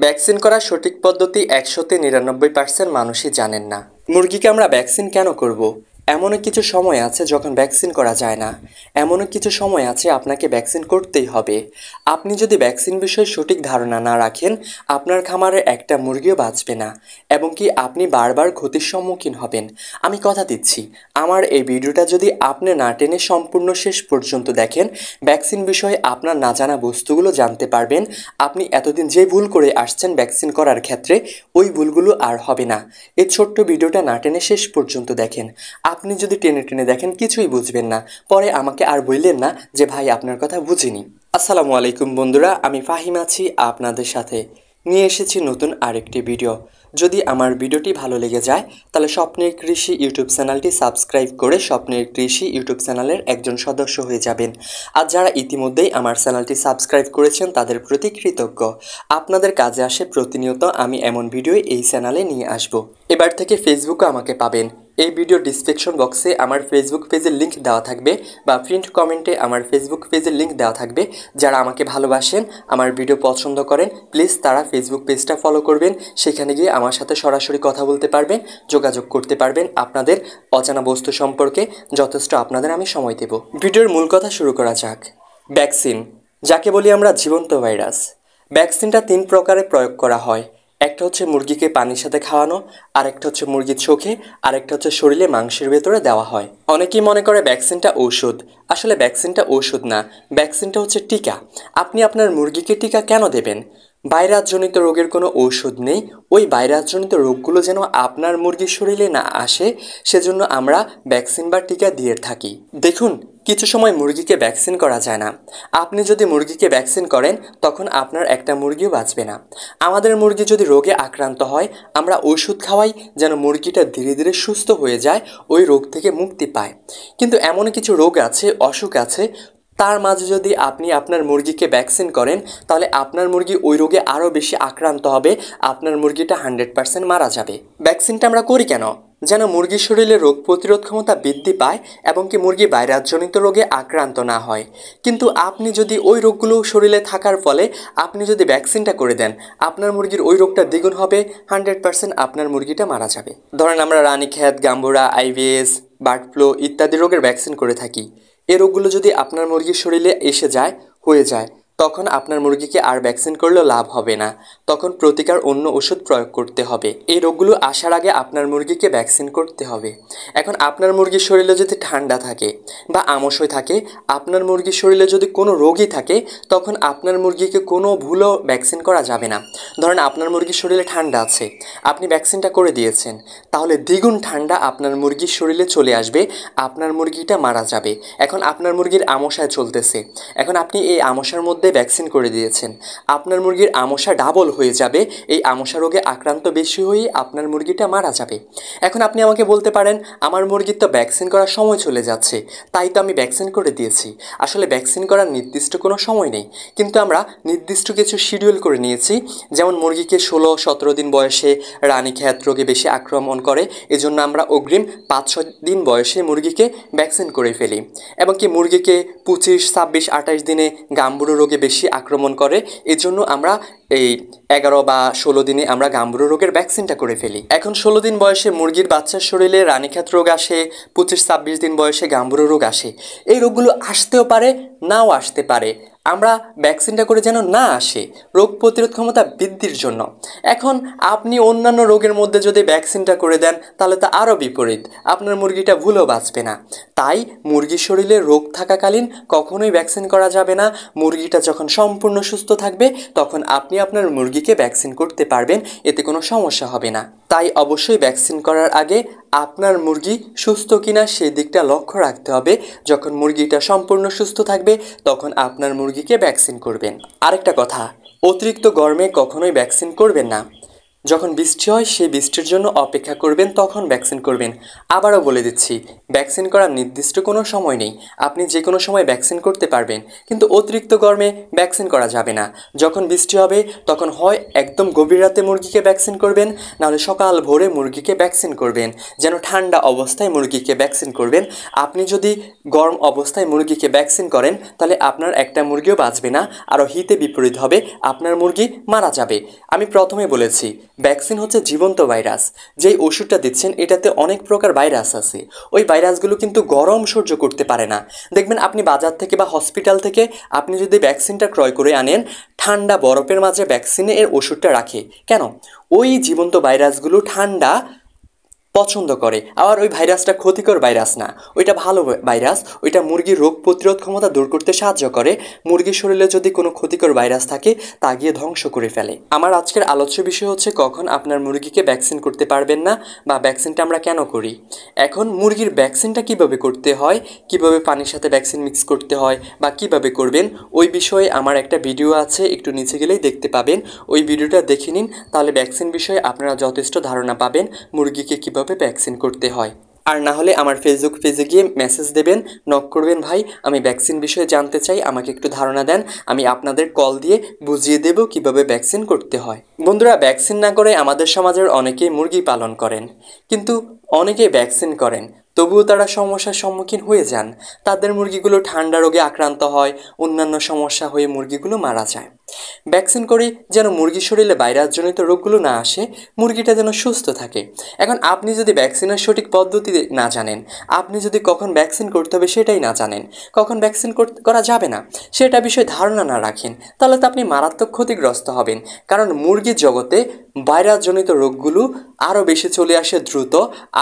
Vaccine করার সঠিক পদ্ধতি ১০০-৯৯% মানুষই জানেন না। মুরগিকে আমরা ভ্যাকসিন কেন করব? এমনও কিছু সময় আছে যখন ভ্যাকসিন করা যায় না। এমনও কিছু সময় আছে আপনাকে ভ্যাকসিন করতেই হবে। আপনি যদি ভ্যাকসিন বিষয়ে সঠিক ধারণা না রাখেন, আপনার খামারে একটা মুরগিও বাঁচবে না এবং কি আপনি বারবার ক্ষতির সম্মুখীন হবেন। আমি কথা দিচ্ছি, আমার এই ভিডিওটা যদি আপনি না টেনে সম্পূর্ণ শেষ পর্যন্ত দেখেন, ভ্যাকসিন বিষয়ে আপনার না জানা বস্তুগুলো জানতে পারবেন। আপনি এতদিন যে ভুল করে আসছেন ভ্যাকসিন করার ক্ষেত্রে, ওই ভুলগুলো আর হবে না। এই ছোট্ট ভিডিওটা না টেনে শেষ পর্যন্ত দেখেন। আপনি যদি টেনে টেনে দেখেন কিছুই বুঝবেন না, পরে আমাকে আর বললেন না যে ভাই আপনার কথা বুঝিনি। আসসালামু আলাইকুম বন্ধুরা, আমি ফাহিম আছি আপনাদের সাথে। নিয়ে এসেছি নতুন আরেকটি ভিডিও। যদি আমার ভিডিওটি ভালো লেগে যায় তাহলে স্বপ্নের কৃষি ইউটিউব চ্যানেলটি সাবস্ক্রাইব করে স্বপ্নের কৃষি ইউটিউব চ্যানেলের একজন সদস্য হয়ে যাবেন। আর যারা ইতিমধ্যেই আমার চ্যানেলটি সাবস্ক্রাইব করেছেন তাদের প্রতি কৃতজ্ঞ। আপনাদের কাজে আসে প্রতিনিয়ত আমি এমন ভিডিও এই চ্যানেলে নিয়ে আসব। এবার থেকে ফেসবুকে আমাকে পাবেন। এই ভিডিও ডিসক্রিপশন বক্সে আমার ফেসবুক পেজের লিঙ্ক দেওয়া থাকবে বা প্রিন্ট কমেন্টে আমার ফেসবুক পেজের লিঙ্ক দেওয়া থাকবে। যারা আমাকে ভালোবাসেন, আমার ভিডিও পছন্দ করেন, প্লিজ তারা ফেসবুক পেজটা ফলো করবেন। সেখানে গিয়ে আমার সাথে সরাসরি কথা বলতে পারবেন, যোগাযোগ করতে পারবেন আপনাদের অজানা বস্তু সম্পর্কে। যথেষ্ট আপনাদের আমি সময় দেব। ভিডিওর মূল কথা শুরু করা যাক। ভ্যাকসিন, যাকে বলি আমরা জীবন্ত ভাইরাস। ভ্যাকসিনটা 3 প্রকারে প্রয়োগ করা হয়। একটা হচ্ছে মুরগিকে পানির সাথে খাওয়ানো, আরেকটা হচ্ছে মুরগির চোখে, আরেকটা হচ্ছে শরীরে মাংসের ভেতরে দেওয়া হয়। অনেকেই মনে করে ভ্যাকসিনটা ঔষধ। আসলে ভ্যাকসিনটা ঔষধ না, ভ্যাকসিনটা হচ্ছে টিকা। আপনি আপনার মুরগিকে টিকা কেন দেবেন? ভাইরাসজনিত রোগের কোনো ঔষধ নেই। ওই ভাইরাসজনিত রোগগুলো যেন আপনার মুরগির শরীরে না আসে, সেজন্য আমরা ভ্যাকসিন বা টিকা দিয়ে থাকি। দেখুন, কিছু সময় মুরগিকে ভ্যাকসিন করা যায় না। আপনি যদি মুরগিকে ভ্যাকসিন করেন তখন আপনার একটা মুরগিও বাঁচবে না। আমাদের মুরগি যদি রোগে আক্রান্ত হয়, আমরা ওষুধ খাওয়াই যেন মুরগিটা ধীরে ধীরে সুস্থ হয়ে যায়, ওই রোগ থেকে মুক্তি পায়। কিন্তু এমন কিছু রোগ আছে, অসুখ আছে, তার মাঝে যদি আপনি আপনার মুরগিকে ভ্যাকসিন করেন তাহলে আপনার মুরগি ওই রোগে আরও বেশি আক্রান্ত হবে, আপনার মুরগিটা 100% মারা যাবে। ভ্যাকসিনটা আমরা করি কেন? যেন মুরগির শরীরে রোগ প্রতিরোধ ক্ষমতা বৃদ্ধি পায় এবং কি মুরগি ভাইরাসজনিত রোগে আক্রান্ত না হয়। কিন্তু আপনি যদি ওই রোগগুলো শরীরে থাকার ফলে আপনি যদি ভ্যাকসিনটা করে দেন, আপনার মুরগির ওই রোগটা দ্বিগুণ হবে, 100% আপনার মুরগিটা মারা যাবে। ধরেন আমরা রানীক্ষেত, গাম্বুরা, আইভিএস, বার্ড ফ্লু ইত্যাদি রোগের ভ্যাকসিন করে থাকি। এই রোগগুলো যদি আপনার মুরগির শরীরে এসে যায়, হয়ে যায়, তখন আপনার মুরগিকে আর ভ্যাকসিন করলেও লাভ হবে না। তখন প্রতিকার অন্য ওষুধ প্রয়োগ করতে হবে। এই রোগগুলো আসার আগে আপনার মুরগিকে ভ্যাকসিন করতে হবে। এখন আপনার মুরগির শরীরে যদি ঠান্ডা থাকে বা আমসই থাকে, আপনার মুরগির শরীরে যদি কোনো রোগই থাকে, তখন আপনার মুরগিকে কোনো ভুলও ভ্যাকসিন করা যাবে না। ধরেন আপনার মুরগির শরীরে ঠান্ডা আছে, আপনি ভ্যাকসিনটা করে দিয়েছেন, তাহলে দ্বিগুণ ঠান্ডা আপনার মুরগির শরীরে চলে আসবে, আপনার মুরগিটা মারা যাবে। এখন আপনার মুরগির আমশায় চলতেছে, এখন আপনি এই আমশার মধ্যে ভ্যাকসিন করে দিয়েছেন, আপনার মুরগির আমশা ডাবল হয়ে যাবে। এই আমশা রোগে আক্রান্ত বেশি হয়ে আপনার মুরগিটা মারা যাবে। এখন আপনি আমাকে বলতে পারেন, আমার মুরগির তো ভ্যাকসিন করার সময় চলে যাচ্ছে, তাই তো আমি ভ্যাকসিন করে দিয়েছি। আসলে ভ্যাকসিন করার নির্দিষ্ট কোনো সময় নেই, কিন্তু আমরা নির্দিষ্ট কিছু শিডিউল করে নিয়েছি। যেমন মুরগিকে 16-17 দিন বয়সে রানীক্ষেত রোগে বেশি আক্রমণ করে, এজন্য আমরা অগ্রিম 5-6 দিন বয়সে মুরগিকে ভ্যাকসিন করে ফেলি। এবং কি মুরগিকে 25, 26, 28 দিনে গাম্বুরো রোগে বেশি আক্রমণ করে, এজন্য আমরা এই 11 বা 16 দিনে আমরা গাম্বুরো রোগের ভ্যাকসিনটা করে ফেলি। এখন 16 দিন বয়সে মুরগির বাচ্চার শরীরে রানীক্ষেত রোগ আসে, 25-26 দিন বয়সে গাম্বুরো রোগ আসে। এই রোগগুলো আসতেও পারে, নাও আসতে পারে। আমরা ভ্যাকসিনটা করে যেন না আসে, রোগ প্রতিরোধ ক্ষমতা বৃদ্ধির জন্য। এখন আপনি অন্যান্য রোগের মধ্যে যদি ভ্যাকসিনটা করে দেন তাহলে তা আরও বিপরীত, আপনার মুরগিটা ভুলেও বাঁচবে না। তাই মুরগির শরীরে রোগ থাকাকালীন কখনোই ভ্যাকসিন করা যাবে না। মুরগিটা যখন সম্পূর্ণ সুস্থ থাকবে তখন আপনি আপনার মুরগিকে ভ্যাকসিন করতে পারবেন, এতে কোনো সমস্যা হবে না। তাই অবশ্যই ভ্যাকসিন করার আগে আপনার মুরগি সুস্থ কিনা সেই দিকটা লক্ষ্য রাখতে হবে। যখন মুরগিটা সম্পূর্ণ সুস্থ থাকবে তখন আপনার মুরগিকে ভ্যাকসিন করবেন। আরেকটা কথা, অতিরিক্ত গরমে কখনোই ভ্যাকসিন করবেন না। যখন বৃষ্টি হয় সেই বৃষ্টির জন্য অপেক্ষা করবেন, তখন ভ্যাকসিন করবেন। আবারও বলে দিচ্ছি, ভ্যাকসিন করার নির্দিষ্ট কোনো সময় নেই, আপনি যে কোনো সময় ভ্যাকসিন করতে পারবেন, কিন্তু অতিরিক্ত গরমে ভ্যাকসিন করা যাবে না। যখন বৃষ্টি হবে তখন হয় একদম গভীর রাতে মুরগিকে ভ্যাকসিন করবেন, নাহলে সকাল ভোরে মুরগিকে ভ্যাকসিন করবেন, যেন ঠান্ডা অবস্থায় মুরগিকে ভ্যাকসিন করবেন। আপনি যদি গরম অবস্থায় মুরগিকে ভ্যাকসিন করেন তাহলে আপনার একটা মুরগিও বাঁচবে না, আরও হিতে বিপরীত হবে, আপনার মুরগি মারা যাবে। আমি প্রথমে বলেছি ভ্যাকসিন হচ্ছে জীবন্ত ভাইরাস। যেই ওষুধটা দিচ্ছেন এটাতে অনেক প্রকার ভাইরাস আছে, ওই ভাইরাসগুলো কিন্তু গরম সহ্য করতে পারে না। দেখবেন আপনি বাজার থেকে বা হসপিটাল থেকে আপনি যদি ভ্যাকসিনটা ক্রয় করে আনেন, ঠান্ডা বরফের মাঝে ভ্যাকসিনে এর ওষুধটা রাখে কেন? ওই জীবন্ত ভাইরাসগুলো ঠান্ডা পছন্দ করে। আবার ওই ভাইরাসটা ক্ষতিকর ভাইরাস না, ওইটা ভালো ভাইরাস, ওইটা মুরগির রোগ প্রতিরোধ ক্ষমতা দূর করতে সাহায্য করে। মুরগির শরীরে যদি কোনো ক্ষতিকর ভাইরাস থাকে তা গিয়ে ধ্বংস করে ফেলে। আমার আজকের আলোচ্য বিষয় হচ্ছে কখন আপনার মুরগিকে ভ্যাকসিন করতে পারবেন না, বা ভ্যাকসিনটা আমরা কেন করি। এখন মুরগির ভ্যাকসিনটা কিভাবে করতে হয়, কিভাবে পানির সাথে ভ্যাকসিন মিক্স করতে হয় বা কিভাবে করবেন, ওই বিষয়ে আমার একটা ভিডিও আছে, একটু নিচে গেলেই দেখতে পাবেন। ওই ভিডিওটা দেখে নিন, তাহলে ভ্যাকসিন বিষয়ে আপনারা যথেষ্ট ধারণা পাবেন মুরগিকে কীভাবে ভ্যাকসিন করতে হয়। আর না হলে আমার ফেসবুক পেজে গিয়ে মেসেজ দেবেন, নক করবেন, ভাই আমি ভ্যাকসিন বিষয়ে জানতে চাই, আমাকে একটু ধারণা দেন, আমি আপনাদের কল দিয়ে বুঝিয়ে দেব কিভাবে ভ্যাকসিন করতে হয়। বন্ধুরা, ভ্যাকসিন না করে আমাদের সমাজের অনেকেই মুরগি পালন করেন, কিন্তু অনেকেই ভ্যাকসিন করেন তবুও তারা সমস্যার সম্মুখীন হয়ে যান। তাদের মুরগিগুলো ঠান্ডা রোগে আক্রান্ত হয়, অন্যান্য সমস্যা হয়ে মুরগিগুলো মারা যায়। ভ্যাকসিন করে যেন মুরগির শরীরে ভাইরাসজনিত রোগগুলো না আসে, মুরগিটা যেন সুস্থ থাকে। এখন আপনি যদি ভ্যাকসিনের সঠিক পদ্ধতি না জানেন, আপনি যদি কখন ভ্যাকসিন করতে হবে সেটাই না জানেন, কখন ভ্যাকসিন করা যাবে না সেটা বিষয়ে ধারণা না রাখেন, তাহলে তো আপনি মারাত্মক ক্ষতিগ্রস্ত হবেন। কারণ মুরগির জগতে ভাইরাসজনিত রোগগুলো আরও বেশি চলে আসে দ্রুত,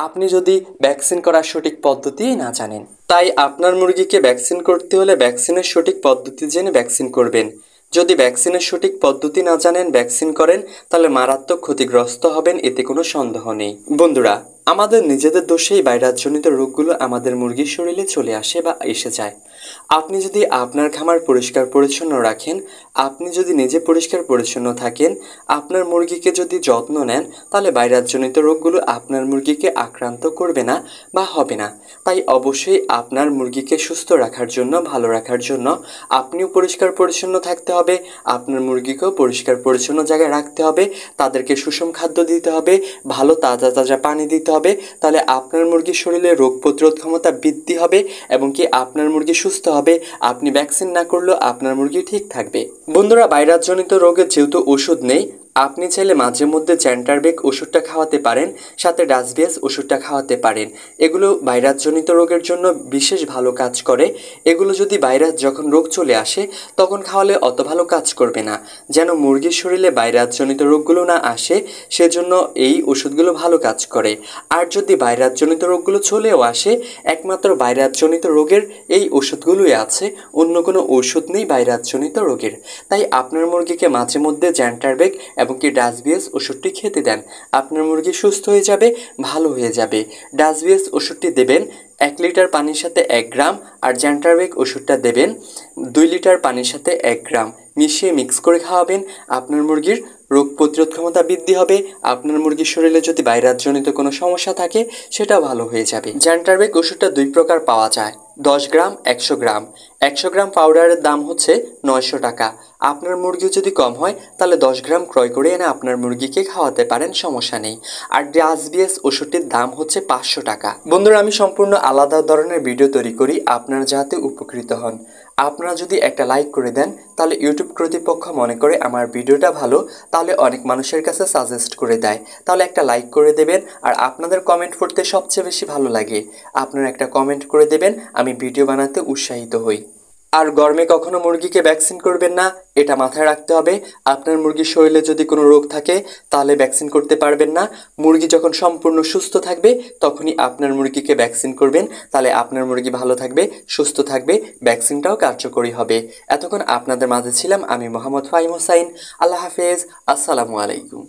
আপনি যদি ভ্যাকসিন করার সঠিক পদ্ধতি না জানেন। তাই আপনার মুরগিকে ভ্যাকসিন করতে হলে ভ্যাকসিনের সঠিক পদ্ধতি জেনে ভ্যাকসিন করবেন। যদি ভ্যাকসিনের সঠিক পদ্ধতি না জানেন, ভ্যাকসিন করেন, তাহলে মারাত্মক ক্ষতিগ্রস্ত হবেন, এতে কোনো সন্দেহ নেই। বন্ধুরা, আমাদের নিজেদের দোষেই ভাইরাসজনিত রোগগুলো আমাদের মুরগির শরীরে চলে আসে বা এসে যায়। আপনি যদি আপনার খামার পরিষ্কার পরিচ্ছন্ন রাখেন, আপনি যদি নিজে পরিষ্কার পরিচ্ছন্ন থাকেন, আপনার মুরগিকে যদি যত্ন নেন, তাহলে ভাইরাসজনিত রোগগুলো আপনার মুরগিকে আক্রান্ত করবে না বা হবে না। তাই অবশ্যই আপনার মুরগিকে সুস্থ রাখার জন্য, ভালো রাখার জন্য আপনিও পরিষ্কার পরিচ্ছন্ন থাকতে হবে, আপনার মুরগিকেও পরিষ্কার পরিচ্ছন্ন জায়গায় রাখতে হবে, তাদেরকে সুষম খাদ্য দিতে হবে, ভালো তাজা তাজা পানি দিতে হবে। তাহলে আপনার মুরগির শরীরে রোগ প্রতিরোধ ক্ষমতা বৃদ্ধি হবে এবং কি আপনার মুরগি সুস্থ হবে। আপনি ভ্যাকসিন না করলেও আপনার মুরগি ঠিক থাকবে। বন্ধুরা, ভাইরাসজনিত রোগের যেহেতু ওষুধ নেই, আপনি চাইলে মাঝে মধ্যে জ্যান্টারবেক ওষুধটা খাওয়াতে পারেন, সাথে ডাসবিয়াস ওষুধটা খাওয়াতে পারেন। এগুলো ভাইরাসজনিত রোগের জন্য বিশেষ ভালো কাজ করে। এগুলো যদি ভাইরাস যখন রোগ চলে আসে তখন খাওয়ালে অত ভালো কাজ করবে না। যেন মুরগির শরীরে ভাইরাসজনিত রোগগুলো না আসে সেজন্য এই ওষুধগুলো ভালো কাজ করে। আর যদি ভাইরাসজনিত রোগগুলো চলেও আসে, একমাত্র ভাইরাসজনিত রোগের এই ওষুধগুলোই আছে, অন্য কোনো ওষুধ নেই ভাইরাসজনিত রোগের। তাই আপনার মুরগিকে মাঝে মধ্যে জ্যান্টারবেক এবং কি ডাসবিয়াস ওষুধটি খেতে দেন, আপনার মুরগি সুস্থ হয়ে যাবে, ভালো হয়ে যাবে। ডাসবিয়াস ওষুধটি দেবেন 1 লিটার পানির সাথে 1 গ্রাম, আর জ্যান্টারবেক ওষুধটা দেবেন 2 লিটার পানির সাথে 1 গ্রাম, মিশিয়ে মিক্স করে খাওয়াবেন। আপনার মুরগির রোগ প্রতিরোধ ক্ষমতা বৃদ্ধি হবে, আপনার মুরগির শরীরে যদি ভাইরাসজনিত কোনো সমস্যা থাকে সেটা ভালো হয়ে যাবে। জ্যান্টারবেক ওষুধটা 2 প্রকার পাওয়া যায়, 10 গ্রাম, 100 গ্রাম। 100 গ্রাম পাউডারের দাম হচ্ছে 900 টাকা। আপনার মুরগি যদি কম হয় তাহলে 10 গ্রাম ক্রয় করে এনে আপনার মুরগিকে খাওয়াতে পারেন, সমস্যা নেই। আর ডাসবিয়াস ওষুধটির দাম হচ্ছে 500 টাকা। বন্ধুরা, আমি সম্পূর্ণ আলাদা ধরনের ভিডিও তৈরি করি আপনারা যাতে উপকৃত হন। আপনারা যদি একটা লাইক করে দেন তাহলে ইউটিউব কর্তৃপক্ষ মনে করে আমার ভিডিওটা ভালো, তাহলে অনেক মানুষের কাছে সাজেস্ট করে দেয়। তাহলে একটা লাইক করে দেবেন, আর আপনাদের কমেন্ট পড়তে সবচেয়ে বেশি ভালো লাগে। আপনারা একটা কমেন্ট করে দেবেন, আমি ভিডিও বানাতে উৎসাহিত হই। আর গরমে কখনো মুরগিকে ভ্যাকসিন করবেন না, এটা মাথায় রাখতে হবে। আপনার মুরগির শরীরে যদি কোনো রোগ থাকে তাহলে ভ্যাকসিন করতে পারবেন না। মুরগি যখন সম্পূর্ণ সুস্থ থাকবে তখনই আপনার মুরগিকে ভ্যাকসিন করবেন, তাহলে আপনার মুরগি ভালো থাকবে, সুস্থ থাকবে, ভ্যাকসিনটাও কার্যকরী হবে। এতক্ষণ আপনাদের মাঝে ছিলাম আমি মোহাম্মদ ফাহিম হোসাইন। আল্লাহ হাফেজ, আসসালামু আলাইকুম।